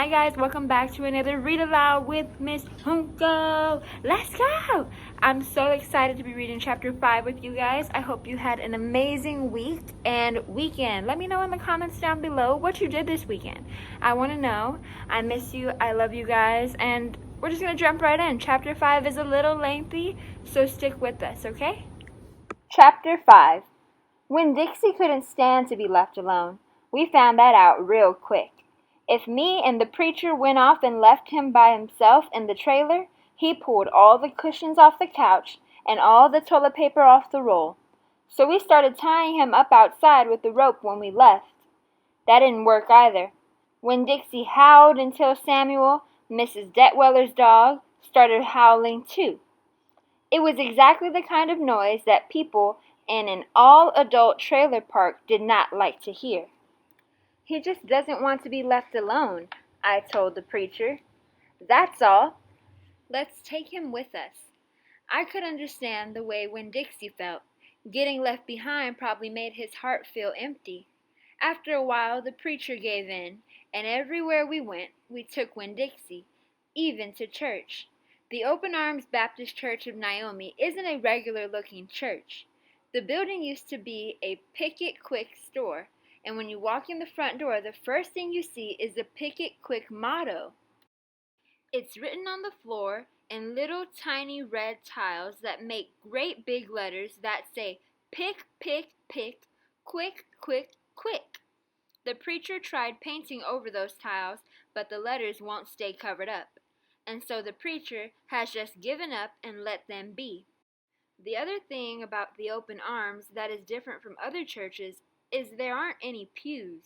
Hi guys, welcome back to another Read Aloud with Miss Junco. Let's go! I'm so excited to be reading chapter 5 with you guys. I hope you had an amazing week and weekend. Let me know in the comments down below what you did this weekend. I want to know. I miss you. I love you guys. And we're just going to jump right in. Chapter 5 is a little lengthy, so stick with us, okay? Chapter 5. Winn Dixie couldn't stand to be left alone. We found that out real quick. If me and the preacher went off and left him by himself in the trailer, he pulled all the cushions off the couch and all the toilet paper off the roll. So we started tying him up outside with the rope when we left. That didn't work either. Winn Dixie howled until Samuel, Mrs. Detweller's dog, started howling too. It was exactly the kind of noise that people in an all-adult trailer park did not like to hear. He just doesn't want to be left alone, I told the preacher. That's all. Let's take him with us. I could understand the way Winn Dixie felt. Getting left behind probably made his heart feel empty. After a while, the preacher gave in, and everywhere we went, we took Winn Dixie, even to church. The Open Arms Baptist Church of Naomi isn't a regular-looking church. The building used to be a Pick It Quick store. And when you walk in the front door, the first thing you see is the Pick It Quick motto. It's written on the floor in little tiny red tiles that make great big letters that say, pick, pick, pick, quick, quick, quick. The preacher tried painting over those tiles, but the letters won't stay covered up. And so the preacher has just given up and let them be. The other thing about the Open Arms that is different from other churches is there aren't any pews.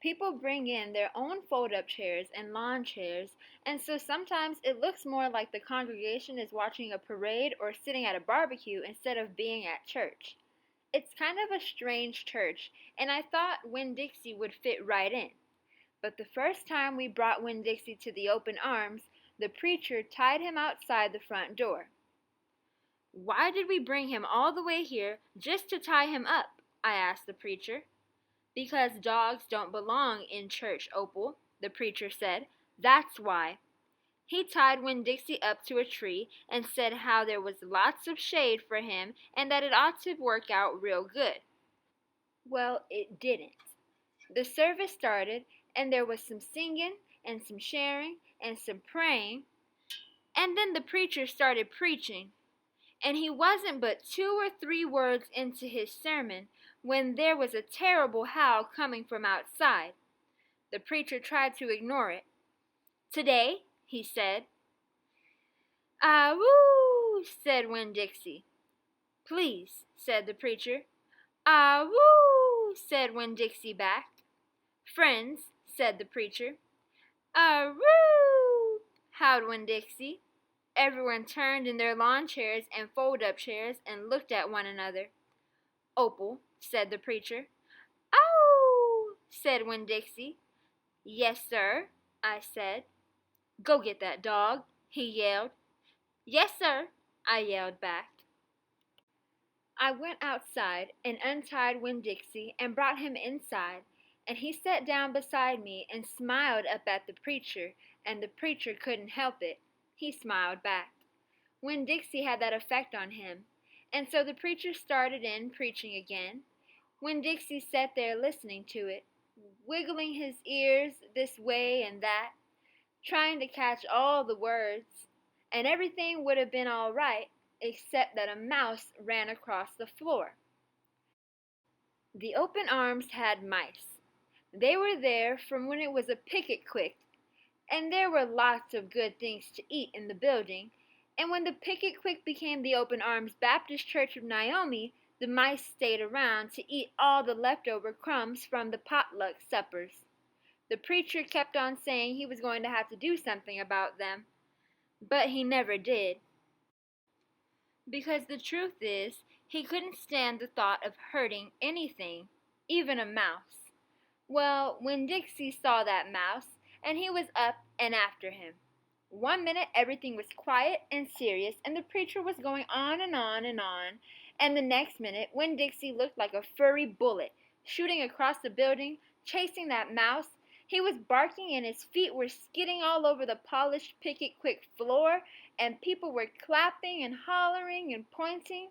People bring in their own fold-up chairs and lawn chairs, and so sometimes it looks more like the congregation is watching a parade or sitting at a barbecue instead of being at church. It's kind of a strange church, and I thought Winn Dixie would fit right in. But the first time we brought Winn Dixie to the Open Arms, the preacher tied him outside the front door. Why did we bring him all the way here just to tie him up? I asked the preacher. Because dogs don't belong in church, Opal, the preacher said. That's why. He tied Winn Dixie up to a tree and said how there was lots of shade for him and that it ought to work out real good. Well, it didn't. The service started and there was some singing and some sharing and some praying, and then the preacher started preaching. And he wasn't but 2 or 3 words into his sermon when there was a terrible howl coming from outside. The preacher tried to ignore it. Today, he said. Ah, woo, said Winn Dixie. Please, said the preacher. Ah, woo, said Winn Dixie back. Friends, said the preacher. Ah, woo, howled Winn Dixie. Everyone turned in their lawn chairs and fold-up chairs and looked at one another. Opal, said the preacher. Ow, said Winn Dixie. Yes, sir, I said. Go get that dog, he yelled. Yes, sir, I yelled back. I went outside and untied Winn Dixie and brought him inside, and he sat down beside me and smiled up at the preacher, and the preacher couldn't help it. He smiled back. Winn Dixie had that effect on him, and so the preacher started in preaching again. Winn Dixie sat there listening to it, wiggling his ears this way and that, trying to catch all the words, and everything would have been all right except that a mouse ran across the floor. The Open Arms had mice. They were there from when it was a Pick It Quick, and there were lots of good things to eat in the building, and when the Pick It Quick became the Open Arms Baptist Church of Naomi, the mice stayed around to eat all the leftover crumbs from the potluck suppers. The preacher kept on saying he was going to have to do something about them, but he never did. Because the truth is, he couldn't stand the thought of hurting anything, even a mouse. Well, Winn Dixie saw that mouse, and he was up and after him. 1 minute everything was quiet and serious, and the preacher was going on and on and on, and the next minute Winn Dixie looked like a furry bullet, shooting across the building, chasing that mouse. He was barking and his feet were skidding all over the polished Picket Quick floor, and people were clapping and hollering and pointing.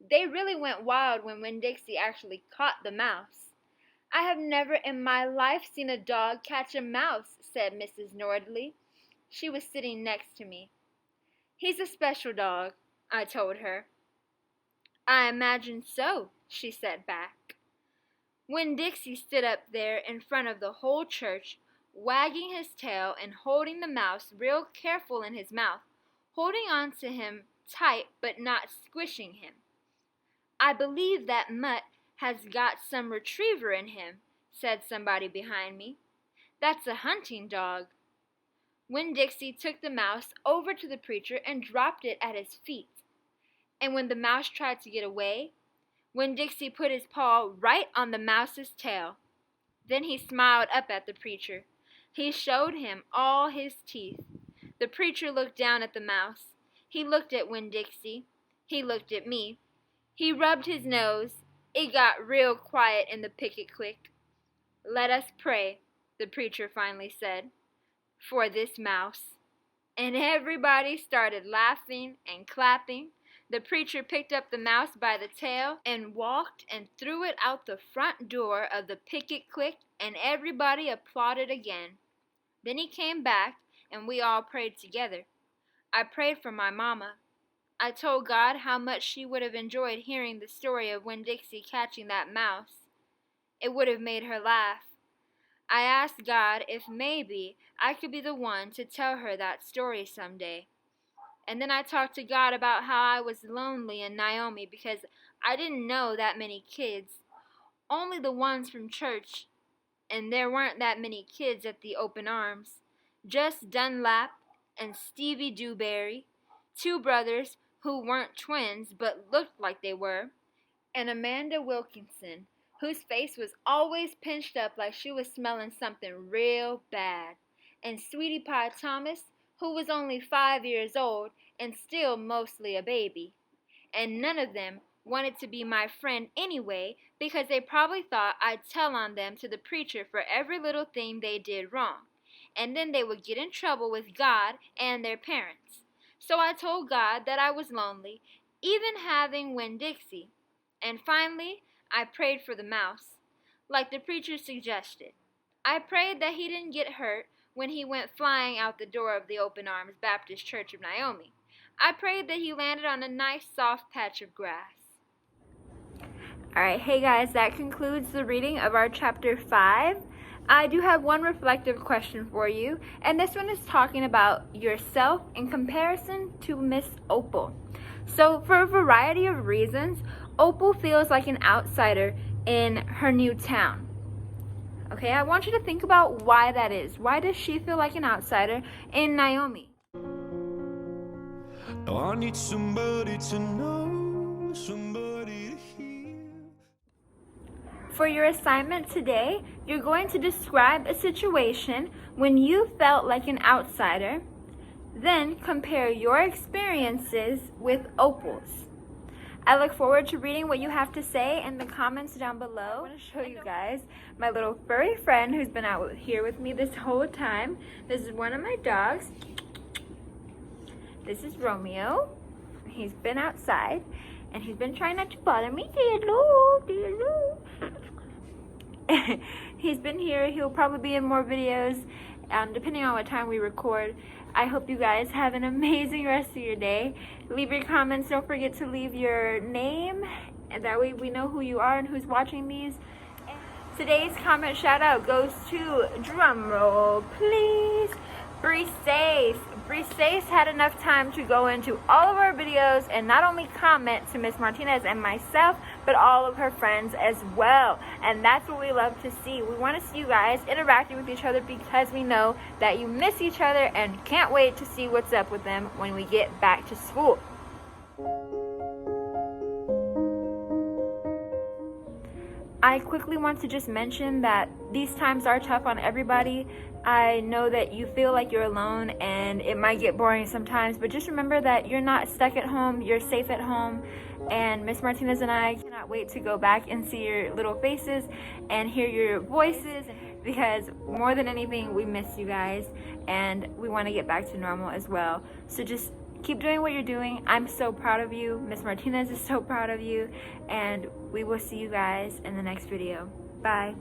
They really went wild when Winn Dixie actually caught the mouse. "I have never in my life seen a dog catch a mouse," said Mrs. Nordley. She was sitting next to me. "He's a special dog," I told her. "I imagine so," she said back. Winn Dixie stood up there in front of the whole church, wagging his tail and holding the mouse real careful in his mouth, holding on to him tight but not squishing him. "I believe that mutt has got some retriever in him," said somebody behind me. "That's a hunting dog." Winn Dixie took the mouse over to the preacher and dropped it at his feet. And when the mouse tried to get away, Winn Dixie put his paw right on the mouse's tail. Then he smiled up at the preacher. He showed him all his teeth. The preacher looked down at the mouse. He looked at Winn Dixie. He looked at me. He rubbed his nose. It got real quiet in the Picket Quick. "Let us pray," the preacher finally said, "for this mouse." And everybody started laughing and clapping. The preacher picked up the mouse by the tail and walked and threw it out the front door of the Picket Quick, and everybody applauded again. Then he came back, and we all prayed together. I prayed for my mama. I told God how much she would have enjoyed hearing the story of Winn Dixie catching that mouse. It would have made her laugh. I asked God if maybe I could be the one to tell her that story someday. And then I talked to God about how I was lonely in Naomi because I didn't know that many kids, only the ones from church, and there weren't that many kids at the open arms, just Dunlap and Stevie Dewberry, two brothers who weren't twins but looked like they were, and Amanda Wilkinson, whose face was always pinched up like she was smelling something real bad, and Sweetie Pie Thomas, who was only 5 years old and still mostly a baby. And none of them wanted to be my friend anyway because they probably thought I'd tell on them to the preacher for every little thing they did wrong, and then they would get in trouble with God and their parents. So I told God that I was lonely, even having Winn Dixie. And finally, I prayed for the mouse, like the preacher suggested. I prayed that he didn't get hurt when he went flying out the door of the Open Arms Baptist Church of Naomi. I prayed that he landed on a nice soft patch of grass. Alright, hey guys, that concludes the reading of our chapter 5. I do have one reflective question for you, and this one is talking about yourself in comparison to Miss Opal. So, for a variety of reasons, Opal feels like an outsider in her new town. Okay, I want you to think about why that is. Why does she feel like an outsider in Naomi? Oh, I need somebody to know, somebody to hear. For your assignment today, you're going to describe a situation when you felt like an outsider, then compare your experiences with Opal's. I look forward to reading what you have to say in the comments down below. I want to show you guys my little furry friend who's been out here with me this whole time. This is one of my dogs. This is Romeo. He's been outside and he's been trying not to bother me. Hello. He's been here. He'll probably be in more videos depending on what time we record. I hope you guys have an amazing rest of your day. Leave your comments. Don't forget to leave your name, and that way we know who you are and who's watching these. Today's comment shout out goes to, drumroll please, Brisace. Brisace had enough time to go into all of our videos and not only comment to Miss Martinez and myself, but all of her friends as well. And that's what we love to see. We want to see you guys interacting with each other because we know that you miss each other and can't wait to see what's up with them when we get back to school. I quickly want to just mention that these times are tough on everybody. I know that you feel like you're alone and it might get boring sometimes, but just remember that you're not stuck at home, you're safe at home, And Miss Martinez and I cannot wait to go back and see your little faces and hear your voices, because more than anything, we miss you guys and we want to get back to normal as well. So just keep doing what you're doing. I'm so proud of you. Miss Martinez is so proud of you, and we will see you guys in the next video. Bye.